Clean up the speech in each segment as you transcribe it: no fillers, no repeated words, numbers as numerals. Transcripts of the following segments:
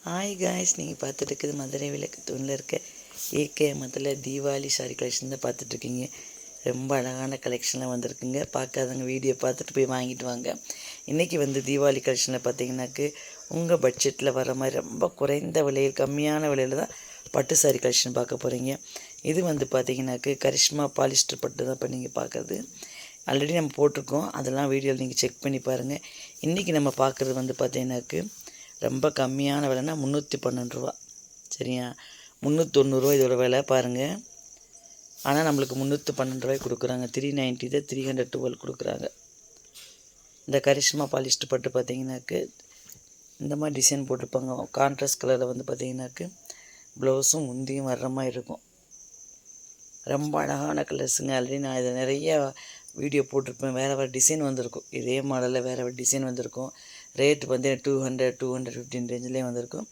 Hi guys, நீங்கள் பார்த்துட்டு மதுரை விளக்கு தூணில் இருக்க ஏகே மதில் தீபாவளி சாரி கலெக்ஷன் தான் பார்த்துட்ருக்கீங்க. ரொம்ப அழகான கலெக்ஷனில் வந்திருக்குங்க. பார்க்காதவங்க வீடியோ பார்த்துட்டு போய் வாங்கிட்டு வாங்க. இன்றைக்கி தீபாவளி கலெக்ஷனில் பார்த்தீங்கன்னாக்கு உங்கள் பட்ஜெட்டில் வர மாதிரி ரொம்ப குறைந்த விலையில் கம்மியான விலையில் தான் பட்டு சாரி கலெக்ஷன் பார்க்க போகிறீங்க. இது பார்த்தீங்கன்னாக்கு கரிஷ்மா பாலிஸ்டர் பட்டு தான் இப்போ நீங்கள் பார்க்குறது. ஆல்ரெடி நம்ம போட்டிருக்கோம், அதெல்லாம் வீடியோவில் நீங்கள் செக் பண்ணி பாருங்கள். இன்றைக்கி நம்ம பார்க்குறது பார்த்தீங்கன்னாக்கு ரொம்ப கம்மியான விலைனா 312 ரூபா. சரியா, 390 இதோட விலை பாருங்கள். ஆனால் நம்மளுக்கு 312 ரூபாய்க்கு கொடுக்குறாங்க. 390 தான் 312 கொடுக்குறாங்க. இந்த கரிஷ்மா பாலிஸ்டர் பட்டு பார்த்தீங்கன்னாக்கு இந்த மாதிரி டிசைன் போட்டிருப்பாங்க. கான்ட்ராஸ்ட் கலரில் பார்த்தீங்கன்னாக்கு ப்ளவுஸும் முந்தியும் வர்ற மாதிரி இருக்கும். ரொம்ப அழகான கலர்ஸுங்க. ஆல்ரெடி நான் இதை நிறைய வீடியோ போட்டிருப்பேன். வேறு டிசைன் வந்திருக்கும். இதே மாடலில் வேறு டிசைன் வந்திருக்கும். ரேட்டு 200-215 ரேஞ்சிலே வந்திருக்கும்.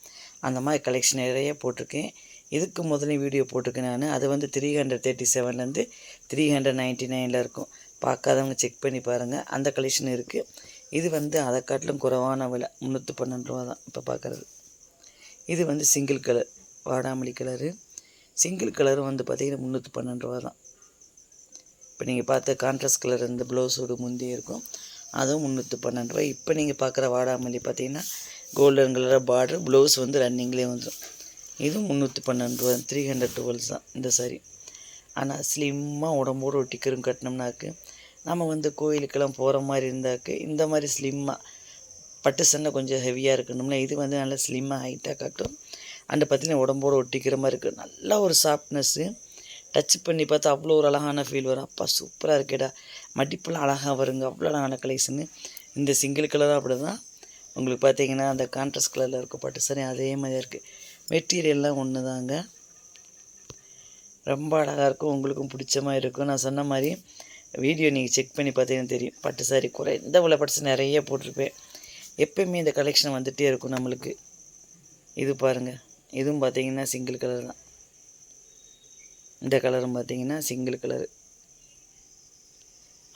அந்த மாதிரி கலெக்ஷன் நிறைய போட்டிருக்கேன். இதுக்கு முதல்ல வீடியோ போட்டிருக்கேன் நான். அது 337லேருந்து 399 இருக்கும். பார்க்காதவங்க செக் பண்ணி பாருங்கள். அந்த கலெக்ஷன் இருக்குது. இது அதை காட்டிலும் குறைவான விலை 312 ரூபா தான் இப்போ பார்க்குறது. இது சிங்கிள் கலர் வாடாமல்லி கலரு. சிங்கிள் கலரும் பார்த்திங்கன்னா 312 ரூபா தான். இப்போ நீங்கள் பார்த்த கான்ட்ராஸ்ட் கலர் இந்த ப்ளவுஸோடு முந்தி இருக்கும், அதுவும் 312 ரூபா. இப்போ நீங்கள் பார்க்குற வாடாமல்லி பார்த்திங்கன்னா கோல்டன் கலராக பார்டர், ப்ளவுஸ் ரன்னிங்லேயே வந்துடும். இதுவும் 312 ரூபா, 312 தான் இந்த சாரி. ஆனால் ஸ்லிம்மாக உடம்போடு ஒட்டிக்கிறோம் கட்டினோம்னாக்கு நம்ம கோயிலுக்கெல்லாம் போகிற மாதிரி இருந்தாக்கு இந்த மாதிரி ஸ்லிம்மாக பட்டு சண்டை கொஞ்சம் ஹெவியாக இருக்கணும்னா இது நல்லா ஸ்லிம்மாக ஹைட்டாக காட்டும். அண்டு பார்த்திங்கன்னா உடம்போடு ஒட்டிக்கிற மாதிரி இருக்குது. நல்ல ஒரு சாஃப்ட்னஸ்ஸு. டச் பண்ணி பார்த்தா அவ்வளோ ஒரு அழகான ஃபீல் வரும். அப்பா சூப்பராக இருக்கேடா, மடிப்பெல்லாம் அழகாக வருங்க. அவ்வளோ அழகான கலெக்ஷனு. இந்த சிங்கிள் கலராக அப்படி தான் உங்களுக்கு பார்த்தீங்கன்னா அந்த கான்ட்ராஸ்ட் கலரில் இருக்க பட்டு சரி அதே மாதிரி இருக்குது. மெட்டீரியல்லாம் ஒன்று தாங்க. ரொம்ப அழகாக இருக்கும், உங்களுக்கும் பிடிச்ச மாதிரி இருக்கும். நான் சொன்ன மாதிரி வீடியோ நீங்கள் செக் பண்ணி பார்த்தீங்கன்னா தெரியும். பட்டு சாரி குறைந்த விலை பட்டு சாரி நிறைய போட்டிருப்பேன். எப்போயுமே இந்த கலெக்ஷன் வந்துகிட்டே இருக்கும் நம்மளுக்கு. இது பாருங்கள், இதுவும் பார்த்தீங்கன்னா சிங்கிள் கலர் தான். இந்த கலரும் பார்த்தீங்கன்னா சிங்கிள் கலரு.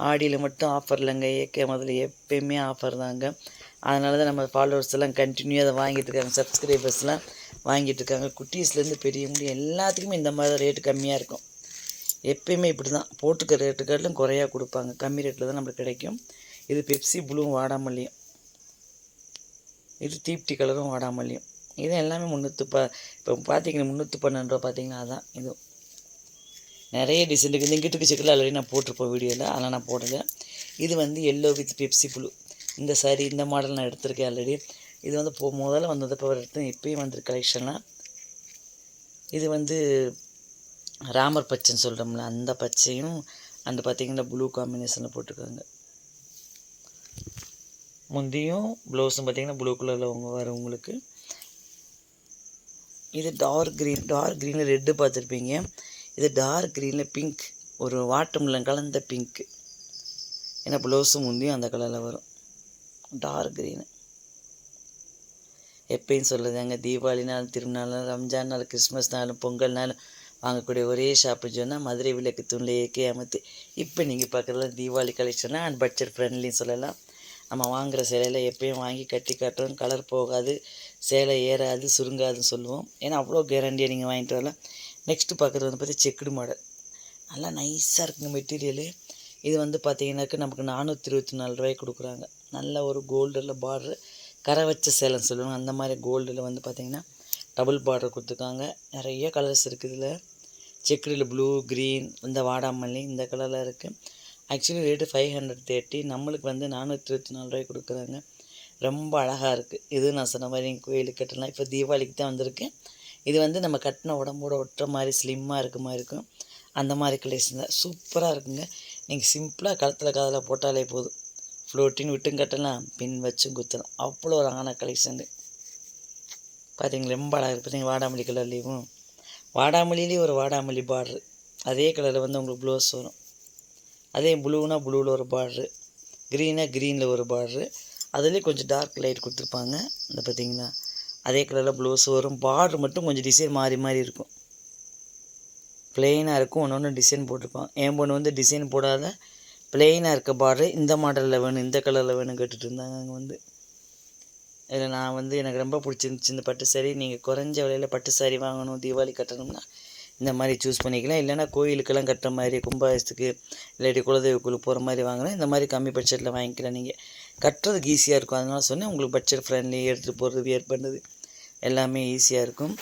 ஆடியில் மட்டும் ஆஃபர் இல்லைங்க. ஏகே முதல்ல எப்போயுமே ஆஃபர் தாங்க. அதனால தான் நம்ம ஃபாலோவர்ஸ் எல்லாம் கண்டினியூ அதை வாங்கிட்டு இருக்காங்க. சப்ஸ்கிரைபர்ஸ்லாம் வாங்கிட்டு இருக்காங்க. குட்டீஸ்லேருந்து பெரிய முடியும் எல்லாத்துக்குமே இந்த மாதிரி ரேட்டு கம்மியாக இருக்கும். எப்போயுமே இப்படி தான் போட்டுக்க ரேட்டுக்காட்டிலும் குறையாக கொடுப்பாங்க. கம்மி ரேட்டில் தான் நம்மளுக்கு கிடைக்கும். இது பெப்சி ப்ளூவும் வாடாமல்லியும், இது தீப்டி கலரும் வாடாமல்லியும். இது எல்லாமே இப்போ பார்த்தீங்கன்னா 312 ரூபா பார்த்தீங்கன்னா அதான். இதுவும் நிறைய டிசைன் இருக்குது. இந்த கிட்டுக்கு செக்கில் ஆல்ரெடி நான் போட்டிருப்போம் வீடியோவில், அதெல்லாம் நான் போடலை. இது எல்லோ வித் பெப்சி ப்ளூ. இந்த சாரீ இந்த மாடல் நான் எடுத்திருக்கேன் ஆல்ரெடி. இது முதல்ல வந்ததப்போ எடுத்தேன், இப்போயும் வந்துருக்கு கலெக்ஷன்லாம். இது ராமர் பச்சைன்னு சொல்கிறோம்ல, அந்த பச்சையும் அந்த பார்த்திங்கன்னா ப்ளூ காம்பினேஷனில் போட்டிருக்காங்க. முந்தியும் ப்ளவுஸும் பார்த்திங்கன்னா ப்ளூ கலரில் வரும் உங்களுக்கு. இது டார்க் க்ரீனில் ரெட்டு பார்த்துருப்பீங்க. இது டார்க் க்ரீனில் பிங்க், ஒரு வாட்டர்மெலன் கலந்த பிங்க்கு. ஏன்னா ப்ளவுஸும் முந்தியும் அந்த கலரில் வரும். Dark green. எப்பயும் சொல்லுதாங்க, தீபாவளினாலும் திருநாளும் ரம்ஜான்னாலும் கிறிஸ்மஸ்னாலும் பொங்கல்னாலும் வாங்கக்கூடிய ஒரே ஷாப்பு சொன்னால் மதுரை விளக்கு தூணில் ஏகே அமர்த்தி. இப்போ நீங்கள் பார்க்குறதுலாம் தீபாவளி கலெக்ஷனாக அண்ட் பட்ஜெட் ஃப்ரெண்ட்லின்னு சொல்லலாம். நம்ம வாங்குகிற சேலையில் எப்பயும் வாங்கி கட்டி காட்டுறோம். கலர் போகாது, சேலை ஏறாது, சுருங்காதுன்னு சொல்லுவோம். ஏன்னா அவ்வளோ கேரண்டியாக நீங்கள் வாங்கிட்டு வரலாம். நெக்ஸ்ட்டு பார்க்குறது பார்த்தி செக்குடு மாடல். நல்லா நைஸாக இருக்குங்க மெட்டீரியலு. இது பார்த்தீங்கன்னாக்க நமக்கு 424 ரூபாய்க்கு கொடுக்குறாங்க. நல்ல ஒரு கோல்டில் பார்டரு, கரை வச்ச சேலைன்னு சொல்லுவாங்க. அந்த மாதிரி கோல்டில் பார்த்திங்கன்னா டபுள் பார்டர் கொடுத்துருக்காங்க. நிறைய கலர்ஸ் இருக்குது இதில். செக்குடில் ப்ளூ, க்ரீன், இந்த வாடாமல்லி இந்த கலரில் இருக்குது. Actually rate 530. நம்மளுக்கு 424 ரூபாய்க்கு கொடுக்குறாங்க. ரொம்ப அழகாக இருக்குது. இது நான் சொன்ன மாதிரி கோயிலுக்கு கட்டலாம். இப்போ தீபாவளிக்கு தான் வந்திருக்கு. இது நம்ம கட்டின உடம்போட ஒட்டுற மாதிரி ஸ்லிம்மாக இருக்க மாதிரி இருக்கும். அந்த மாதிரி கலெக்ஷன் தான் சூப்பராக இருக்குங்க. நீங்கள் சிம்பிளாக காதில் போட்டாலே போதும். ஃப்ளோட்டின் விட்டும் கட்டலாம், பின் வச்சும் குத்தலாம். அவ்வளோ ஒரு அழகான கலெக்ஷன் பார்த்தீங்களா. ரொம்ப அழகாக இருக்குது. பார்த்தீங்க வாடாமல்லி கலர்லேயும், வாடாமல்லிலேயும் ஒரு வாடாமல்லி பார்ட்ரு. அதே கலரில் உங்களுக்கு ப்ளவுஸ் வரும். அதே ப்ளூனா ப்ளூவில் ஒரு பார்ட்ரு, க்ரீனாக க்ரீனில் ஒரு பார்ட்ரு. அதுலேயே கொஞ்சம் டார்க் லைட் கொடுத்துருப்பாங்க. இந்த பார்த்தீங்கன்னா அதே கலரில் ப்ளவுஸ் வரும். பார்டர் மட்டும் கொஞ்சம் டிசைன் மாறி மாறி இருக்கும். ப்ளெயினாக இருக்கும், ஒன்று ஒன்று டிசைன் போட்டிருப்பான். என் பொண்ணு டிசைன் போடாத ப்ளெயினாக இருக்க பார்டர் இந்த மாடலில் வேணும், இந்த கலரில் வேணும் கேட்டுட்டு இருந்தாங்க. அங்கே இதில் நான் வந்து எனக்கு ரொம்ப பிடிச்சிருந்துச்சி இந்த பட்டு சாரி. நீங்கள் குறைஞ்ச விலையில் பட்டு சாரி வாங்கணும், தீபாவளி கட்டணும்னா இந்த மாதிரி சூஸ் பண்ணிக்கலாம். இல்லைனா கோயிலுக்கெல்லாம் கட்டுற மாதிரி, கும்பாபிஷேகத்துக்கு இல்லாட்டி குலதெய்வ கோயிலுக்கு போகிற மாதிரி வாங்கினா இந்த மாதிரி கம்மி பட்ஜெட்டில் வாங்கிக்கலாம். நீங்கள் கட்டுறதுக்கு ஈஸியாக இருக்கும். அதனால சொன்னேன், உங்களுக்கு பட்ஜெட் ஃப்ரெண்ட்லி, எடுத்துகிட்டு போகிறது, வியர் பண்ணுறது எல்லாமே ஈஸியாக இருக்கும்.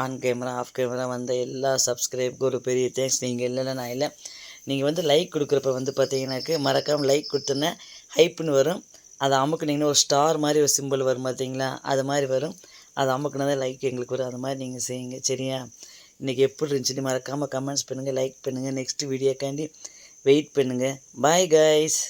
ஆன் கேமரா ஆஃப் கேமரா வந்த எல்லா சப்ஸ்கிரைபுக்கும் ஒரு பெரிய தேங்க்ஸ். நீங்கள் இல்லைன்னா நான் இல்லை. நீங்கள் வந்து லைக் கொடுக்குறப்ப வந்து பார்த்தீங்கன்னாக்க மறக்காமல் லைக் கொடுத்தோன்னே ஹைப்புன்னு வரும். அதை அமுக்குனிங்கன்னா ஒரு ஸ்டார் மாதிரி ஒரு சிம்பிள் வரும் பார்த்தீங்களா, அது மாதிரி வரும். அதை அமுக்குனா தான் லைக் எங்களுக்கு வரும். அது மாதிரி நீங்கள் செய்யுங்க, சரியா? இன்றைக்கி எப்படி இருந்துச்சுன்னு மறக்காமல் கமெண்ட்ஸ் பண்ணுங்கள், லைக் பண்ணுங்கள். நெக்ஸ்ட்டு வீடியோக்காண்டி வெயிட் பண்ணுங்கள். Bye guys.